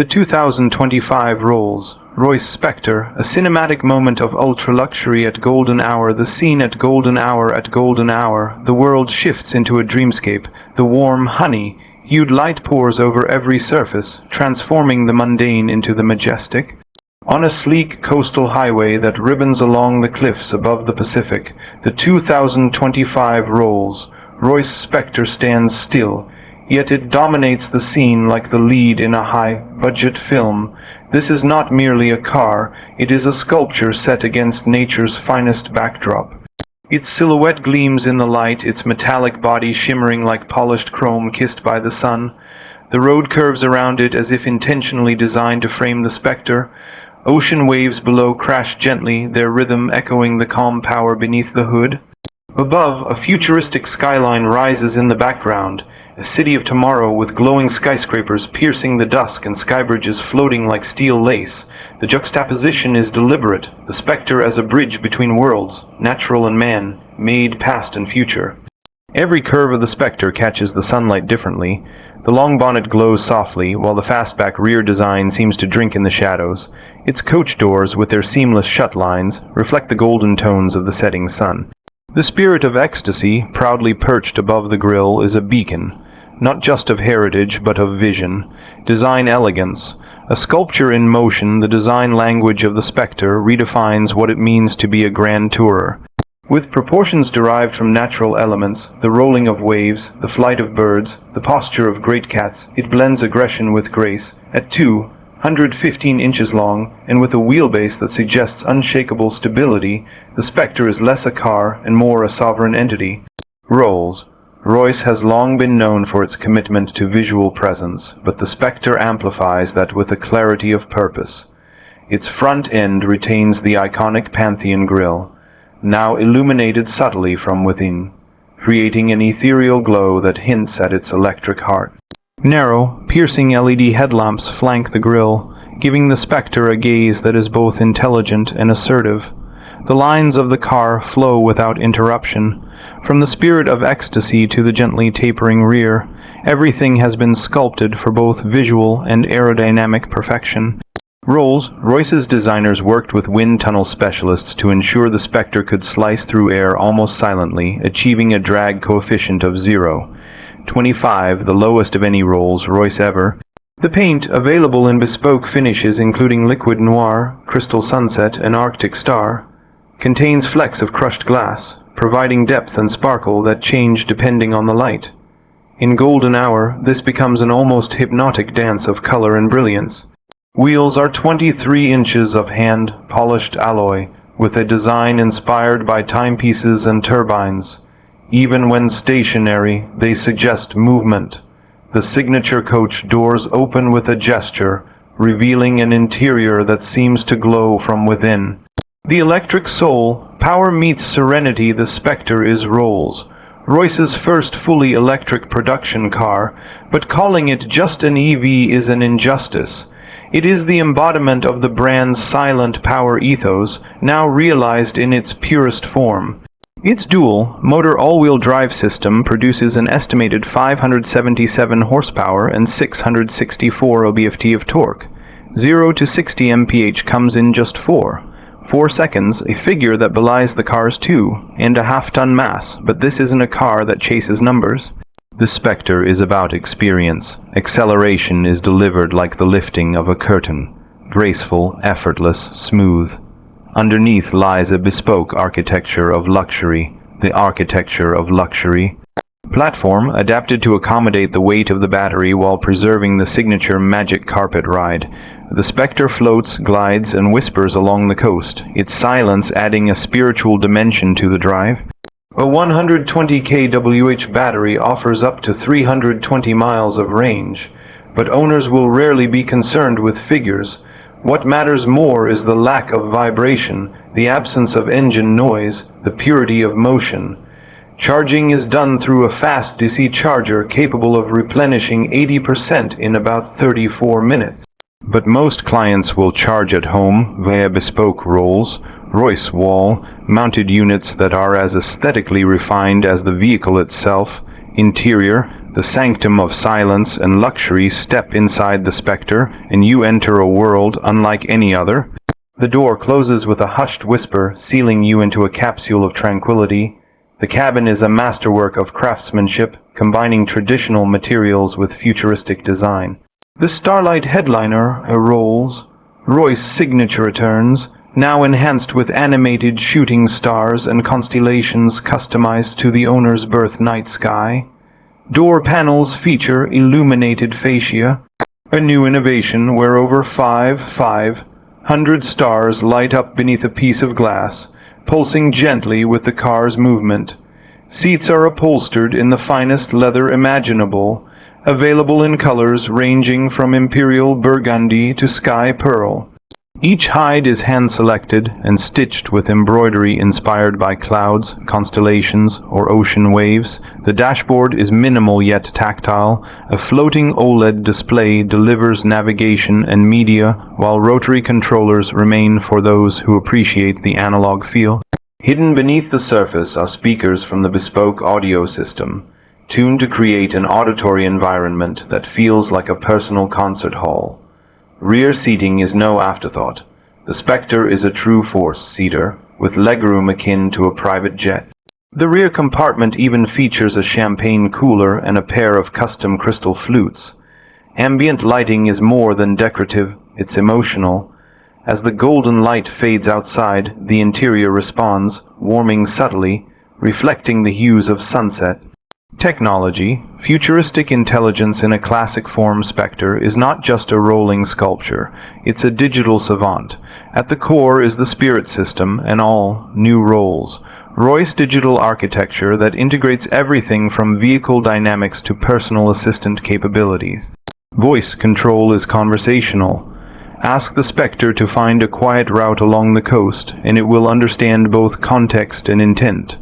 The 2025 Rolls-Royce Spectre, a cinematic moment of ultra-luxury at golden hour, the scene at golden hour, the world shifts into a dreamscape, the warm, honey-hued light pours over every surface, transforming the mundane into the majestic. On a sleek coastal highway that ribbons along the cliffs above the Pacific, the 2025 Rolls-Royce Spectre stands still, yet it dominates the scene like the lead in a high-budget film. This is not merely a car, it is a sculpture set against nature's finest backdrop. Its silhouette gleams in the light, its metallic body shimmering like polished chrome kissed by the sun. The road curves around it as if intentionally designed to frame the Spectre. Ocean waves below crash gently, their rhythm echoing the calm power beneath the hood. Above, a futuristic skyline rises in the background, a city of tomorrow with glowing skyscrapers piercing the dusk and skybridges floating like steel lace. The juxtaposition is deliberate, the Spectre as a bridge between worlds, natural and man, made past and future. Every curve of the Spectre catches the sunlight differently. The long bonnet glows softly, while the fastback rear design seems to drink in the shadows. Its coach doors, with their seamless shut lines, reflect the golden tones of the setting sun. The spirit of ecstasy, proudly perched above the grille, is a beacon, not just of heritage, but of vision. Design elegance. A sculpture in motion, the design language of the Spectre redefines what it means to be a grand tourer. With proportions derived from natural elements, the rolling of waves, the flight of birds, the posture of great cats, it blends aggression with grace. At 215 inches long, and with a wheelbase that suggests unshakable stability, the Spectre is less a car and more a sovereign entity. Rolls-Royce has long been known for its commitment to visual presence, but the Spectre amplifies that with a clarity of purpose. Its front end retains the iconic Pantheon grille, now illuminated subtly from within, creating an ethereal glow that hints at its electric heart. Narrow, piercing LED headlamps flank the grille, giving the Spectre a gaze that is both intelligent and assertive. The lines of the car flow without interruption. From the spirit of ecstasy to the gently tapering rear, everything has been sculpted for both visual and aerodynamic perfection. Rolls-Royce's designers worked with wind tunnel specialists to ensure the Spectre could slice through air almost silently, achieving a drag coefficient of 0.25, the lowest of any Rolls-Royce ever. The paint, available in bespoke finishes including liquid noir, crystal sunset, and arctic star, contains flecks of crushed glass, providing depth and sparkle that change depending on the light. In golden hour, this becomes an almost hypnotic dance of color and brilliance. Wheels are 23 inches of hand-polished alloy, with a design inspired by timepieces and turbines. Even when stationary, they suggest movement. The signature coach doors open with a gesture, revealing an interior that seems to glow from within. The electric soul, power meets serenity. The Spectre is Rolls-Royce's first fully electric production car, but calling it just an EV is an injustice. It is the embodiment of the brand's silent power ethos, now realized in its purest form. Its dual-motor all-wheel drive system produces an estimated 577 horsepower and 664 lb-ft of torque. 0 to 60 mph comes in just 4 seconds, a figure that belies the car's 2.5-ton mass, but this isn't a car that chases numbers. The Spectre is about experience. Acceleration is delivered like the lifting of a curtain, graceful, effortless, smooth. Underneath lies a bespoke architecture of luxury, the architecture of luxury. Platform adapted to accommodate the weight of the battery while preserving the signature magic carpet ride. The Spectre floats, glides, and whispers along the coast, its silence adding a spiritual dimension to the drive. A 120 kWh battery offers up to 320 miles of range, but owners will rarely be concerned with figures. What matters more is the lack of vibration, the absence of engine noise, the purity of motion. Charging is done through a fast DC charger capable of replenishing 80% in about 34 minutes. But most clients will charge at home via bespoke Rolls-Royce wall-mounted units that are as aesthetically refined as the vehicle itself. Interior, The sanctum of silence and luxury. Step inside the Spectre, and you enter a world unlike any other. The door closes with a hushed whisper, sealing you into a capsule of tranquility. The cabin is a masterwork of craftsmanship, combining traditional materials with futuristic design. The Starlight headliner rolls. Roy's signature returns, now enhanced with animated shooting stars and constellations customized to the owner's birth night sky. Door panels feature illuminated fascia, a new innovation where over 500 stars light up beneath a piece of glass, pulsing gently with the car's movement. Seats are upholstered in the finest leather imaginable, available in colors ranging from imperial burgundy to sky pearl. Each hide is hand-selected and stitched with embroidery inspired by clouds, constellations, or ocean waves. The dashboard is minimal yet tactile. A floating OLED display delivers navigation and media, while rotary controllers remain for those who appreciate the analog feel. Hidden beneath the surface are speakers from the bespoke audio system, tuned to create an auditory environment that feels like a personal concert hall. Rear seating is no afterthought. The Spectre is a true four-seater, with legroom akin to a private jet. The rear compartment even features a champagne cooler and a pair of custom crystal flutes. Ambient lighting is more than decorative, it's emotional. As the golden light fades outside, the interior responds, warming subtly, reflecting the hues of sunset. Technology, futuristic intelligence in a classic form. Spectre is not just a rolling sculpture, it's a digital savant. At the core is the Spirit System and all new roles. Roy's digital architecture that integrates everything from vehicle dynamics to personal assistant capabilities. Voice control is conversational. Ask the Spectre to find a quiet route along the coast, and it will understand both context and intent.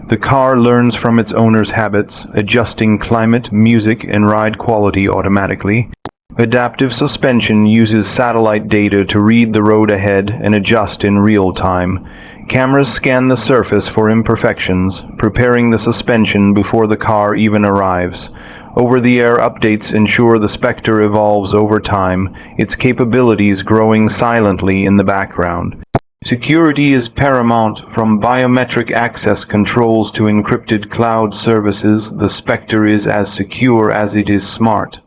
The car learns from its owner's habits, adjusting climate, music, and ride quality automatically. Adaptive suspension uses satellite data to read the road ahead and adjust in real time. Cameras scan the surface for imperfections, preparing the suspension before the car even arrives. Over-the-air updates ensure the Spectre evolves over time, its capabilities growing silently in the background. Security is paramount. From biometric access controls to encrypted cloud services, the Spectre is as secure as it is smart.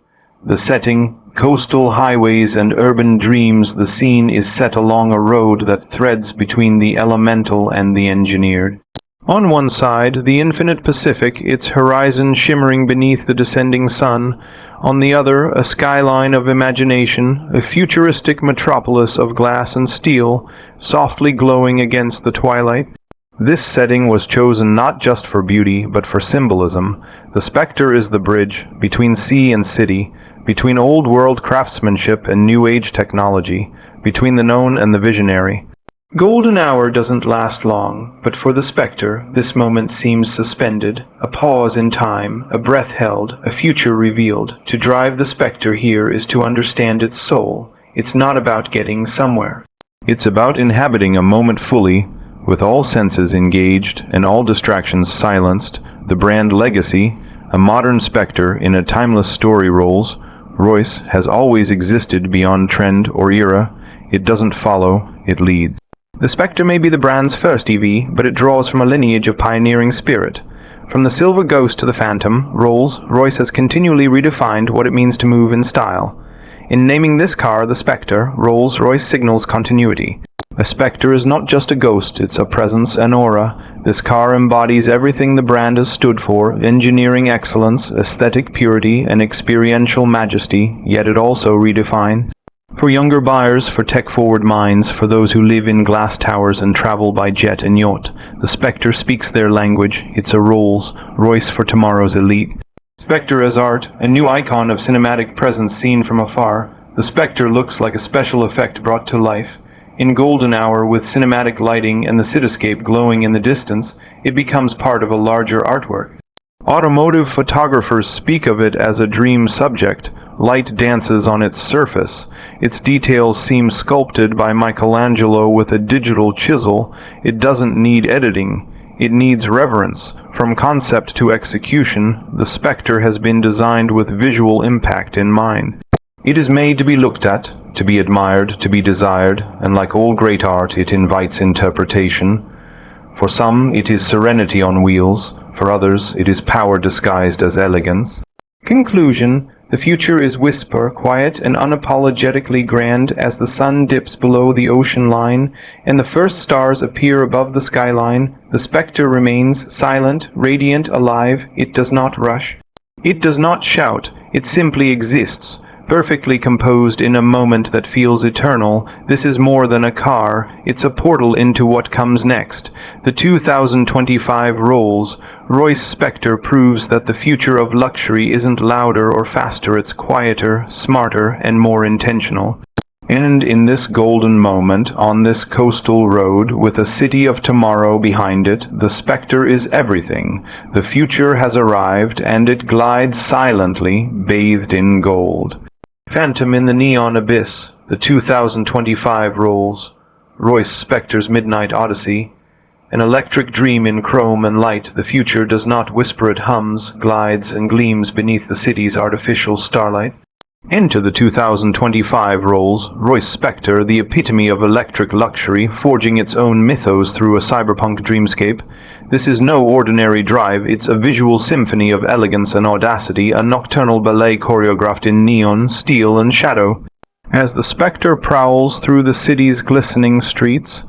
The setting, coastal highways and urban dreams. The scene is set along a road that threads between the elemental and the engineered. On one side, the infinite Pacific, its horizon shimmering beneath the descending sun. On the other, a skyline of imagination, a futuristic metropolis of glass and steel, softly glowing against the twilight. This setting was chosen not just for beauty, but for symbolism. The Spectre is the bridge between sea and city, between old-world craftsmanship and new-age technology, between the known and the visionary. Golden hour doesn't last long, but for the Spectre, this moment seems suspended, a pause in time, a breath held, a future revealed. To drive the Spectre here is to understand its soul. It's not about getting somewhere. It's about inhabiting a moment fully, with all senses engaged and all distractions silenced. The brand legacy, a modern Spectre in a timeless story rolls. Royce has always existed beyond trend or era. It doesn't follow, it leads. The Spectre may be the brand's first EV, but it draws from a lineage of pioneering spirit. From the Silver Ghost to the Phantom, Rolls-Royce has continually redefined what it means to move in style. In naming this car the Spectre, Rolls-Royce signals continuity. A Spectre is not just a ghost, it's a presence, an aura. This car embodies everything the brand has stood for: engineering excellence, aesthetic purity, and experiential majesty, yet it also redefines. For younger buyers, for tech-forward minds, for those who live in glass towers and travel by jet and yacht, the Spectre speaks their language. It's a Rolls-Royce for tomorrow's elite. Spectre as art, a new icon of cinematic presence seen from afar. The Spectre looks like a special effect brought to life. In golden hour, with cinematic lighting and the cityscape glowing in the distance, it becomes part of a larger artwork. Automotive photographers speak of it as a dream subject. Light dances on its surface. Its details seem sculpted by Michelangelo with a digital chisel. It doesn't need editing. It needs reverence. From concept to execution, the Spectre has been designed with visual impact in mind. It is made to be looked at, to be admired, to be desired, and like all great art, it invites interpretation. For some, it is serenity on wheels. For others, it is power disguised as elegance. Conclusion: the future is whisper, quiet and unapologetically grand as the sun dips below the ocean line and the first stars appear above the skyline. The Spectre remains silent, radiant, alive. It does not rush. It does not shout. It simply exists, perfectly composed in a moment that feels eternal. This is more than a car. It's a portal into what comes next. The 2025 rolls. Royce Spectre proves that the future of luxury isn't louder or faster, it's quieter, smarter, and more intentional. And in this golden moment, on this coastal road, with a city of tomorrow behind it, the Spectre is everything. The future has arrived, and it glides silently, bathed in gold. Phantom in the neon abyss, the 2025 rolls. Royce Spectre's Midnight Odyssey. An electric dream in chrome and light, the future does not whisper, it hums, glides, and gleams beneath the city's artificial starlight. Into the 2025 rolls Royce Spectre, the epitome of electric luxury, forging its own mythos through a cyberpunk dreamscape. This is no ordinary drive, it's a visual symphony of elegance and audacity, a nocturnal ballet choreographed in neon, steel, and shadow. As the Spectre prowls through the city's glistening streets,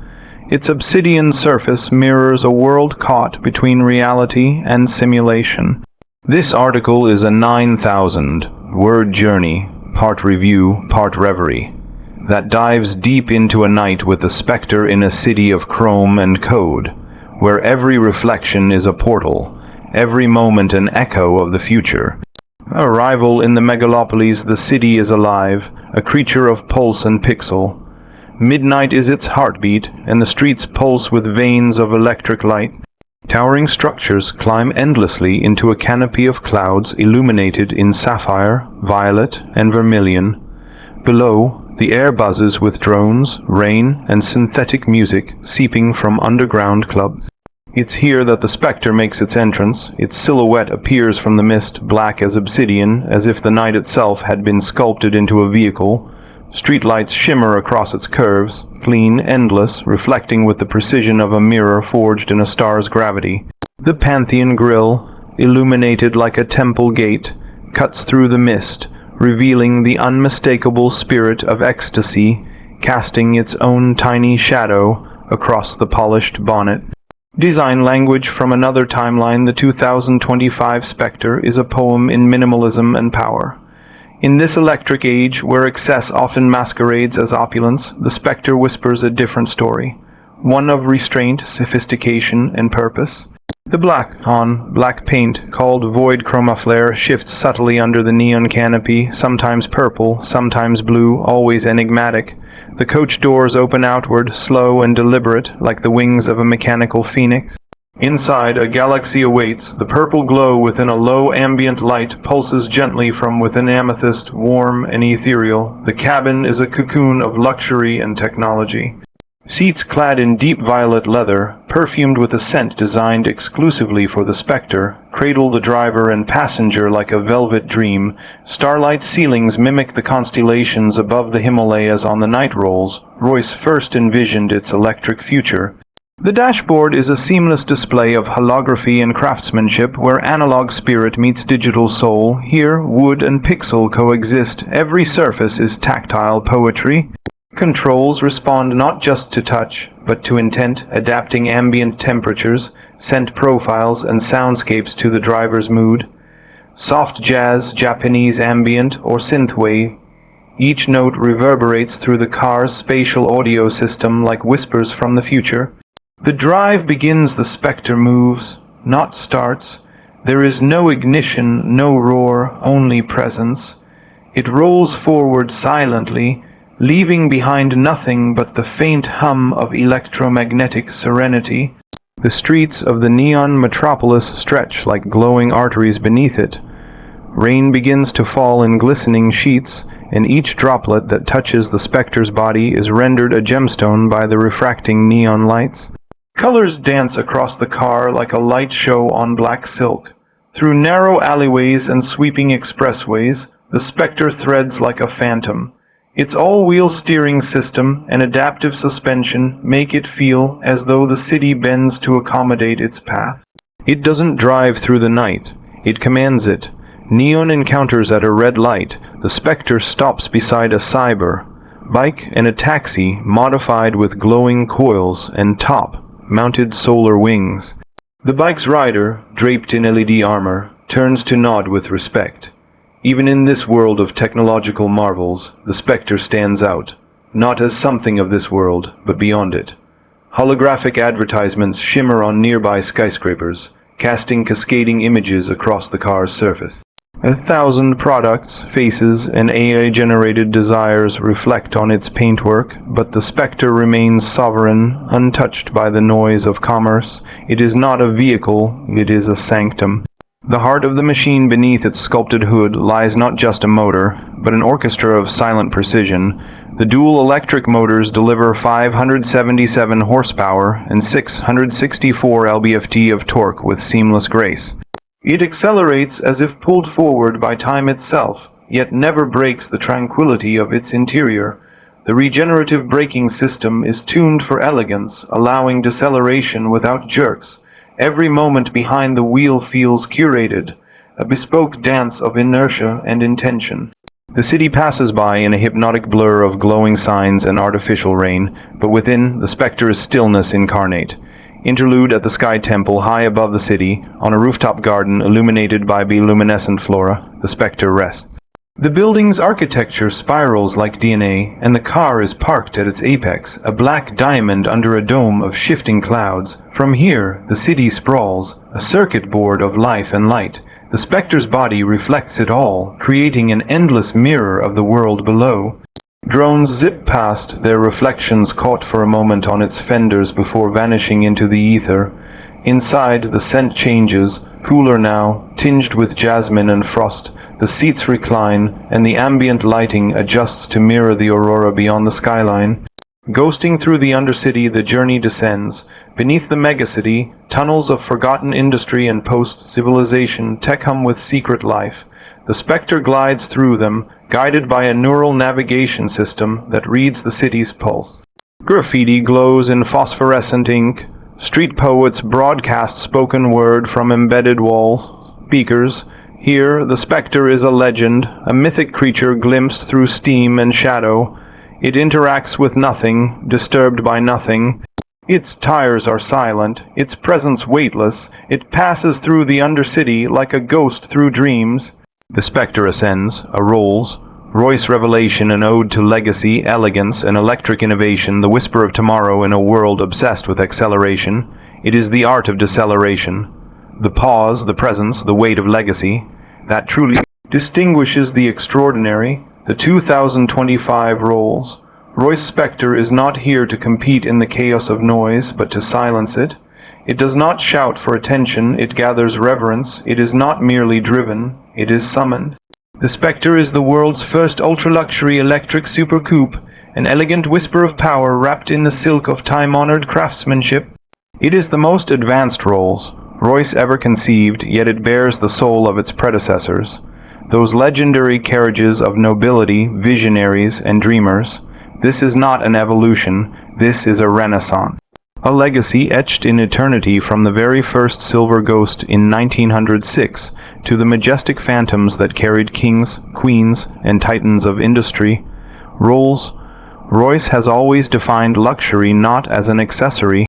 its obsidian surface mirrors a world caught between reality and simulation. This article is a 9,000-word journey, part review, part reverie, that dives deep into a night with the Spectre in a city of chrome and code, where every reflection is a portal, every moment an echo of the future. Arrival in the megalopolis, the city is alive, a creature of pulse and pixel. Midnight is its heartbeat, and the streets pulse with veins of electric light. Towering structures climb endlessly into a canopy of clouds illuminated in sapphire, violet, and vermilion. Below, the air buzzes with drones, rain, and synthetic music seeping from underground clubs. It's here that the Spectre makes its entrance. Its silhouette appears from the mist, black as obsidian, as if the night itself had been sculpted into a vehicle. Streetlights shimmer across its curves, clean, endless, reflecting with the precision of a mirror forged in a star's gravity. The Pantheon Grill, illuminated like a temple gate, cuts through the mist, revealing the unmistakable spirit of ecstasy, casting its own tiny shadow across the polished bonnet. Design language from another timeline, the 2025 Spectre is a poem in minimalism and power. In this electric age, where excess often masquerades as opulence, the Spectre whispers a different story, one of restraint, sophistication, and purpose. The black paint, called void chromaflare, shifts subtly under the neon canopy, sometimes purple, sometimes blue, always enigmatic. The coach doors open outward, slow and deliberate, like the wings of a mechanical phoenix. Inside, a galaxy awaits. The purple glow within a low ambient light pulses gently from within amethyst, warm and ethereal. The cabin is a cocoon of luxury and technology. Seats clad in deep violet leather, perfumed with a scent designed exclusively for the Spectre, cradle the driver and passenger like a velvet dream. Starlight ceilings mimic the constellations above the Himalayas on the night rolls. Royce first envisioned its electric future. The dashboard is a seamless display of holography and craftsmanship, where analog spirit meets digital soul. Here, wood and pixel coexist. Every surface is tactile poetry. Controls respond not just to touch, but to intent, adapting ambient temperatures, scent profiles, and soundscapes to the driver's mood. Soft jazz, Japanese ambient, or synthwave. Each note reverberates through the car's spatial audio system like whispers from the future. The drive begins, the Spectre moves, not starts. There is no ignition, no roar, only presence. It rolls forward silently, leaving behind nothing but the faint hum of electromagnetic serenity. The streets of the neon metropolis stretch like glowing arteries beneath it. Rain begins to fall in glistening sheets, and each droplet that touches the Spectre's body is rendered a gemstone by the refracting neon lights. Colors dance across the car like a light show on black silk. Through narrow alleyways and sweeping expressways, the Spectre threads like a phantom. Its all-wheel steering system and adaptive suspension make it feel as though the city bends to accommodate its path. It doesn't drive through the night. It commands it. Neon encounters at a red light. The Spectre stops beside a cyber bike and a taxi modified with glowing coils and top-mounted solar wings. The bike's rider, draped in LED armor, turns to nod with respect. Even in this world of technological marvels, the Spectre stands out, not as something of this world, but beyond it. Holographic advertisements shimmer on nearby skyscrapers, casting cascading images across the car's surface. 1,000 products, faces, and AI-generated desires reflect on its paintwork, but the Spectre remains sovereign, untouched by the noise of commerce. It is not a vehicle, it is a sanctum. The heart of the machine beneath its sculpted hood lies not just a motor, but an orchestra of silent precision. The dual electric motors deliver 577 horsepower and 664 lb-ft of torque with seamless grace. It accelerates as if pulled forward by time itself, yet never breaks the tranquility of its interior. The regenerative braking system is tuned for elegance, allowing deceleration without jerks. Every moment behind the wheel feels curated, a bespoke dance of inertia and intention. The city passes by in a hypnotic blur of glowing signs and artificial rain, but within, the Spectre is stillness incarnate. Interlude at the Sky Temple high above the city, on a rooftop garden illuminated by bioluminescent flora, the Spectre rests. The building's architecture spirals like DNA, and the car is parked at its apex, a black diamond under a dome of shifting clouds. From here, the city sprawls, a circuit board of life and light. The Spectre's body reflects it all, creating an endless mirror of the world below. Drones zip past, their reflections caught for a moment on its fenders before vanishing into the ether. Inside, the scent changes, cooler now, tinged with jasmine and frost. The seats recline, and the ambient lighting adjusts to mirror the aurora beyond the skyline. Ghosting through the undercity, the journey descends. Beneath the megacity, tunnels of forgotten industry and post-civilization tech hum with secret life. The Spectre glides through them, guided by a neural navigation system that reads the city's pulse. Graffiti glows in phosphorescent ink. Street poets broadcast spoken word from embedded wall speakers. Here, the Spectre is a legend, a mythic creature glimpsed through steam and shadow. It interacts with nothing, disturbed by nothing. Its tires are silent, its presence weightless. It passes through the undercity like a ghost through dreams. The Spectre ascends, a Rolls-Royce revelation, an ode to legacy, elegance, and electric innovation, the whisper of tomorrow in a world obsessed with acceleration. It is the art of deceleration. The pause, the presence, the weight of legacy, that truly distinguishes the extraordinary. The 2025 Rolls-Royce Spectre is not here to compete in the chaos of noise, but to silence it. It does not shout for attention, it gathers reverence. It is not merely driven, it is summoned. The Spectre is the world's first ultra-luxury electric supercoupe, an elegant whisper of power wrapped in the silk of time-honored craftsmanship. It is the most advanced Rolls-Royce ever conceived, yet it bears the soul of its predecessors. Those legendary carriages of nobility, visionaries, and dreamers. This is not an evolution, this is a renaissance. A legacy etched in eternity from the very first Silver Ghost in 1906 to the majestic phantoms that carried kings, queens, and titans of industry. Rolls-Royce has always defined luxury not as an accessory,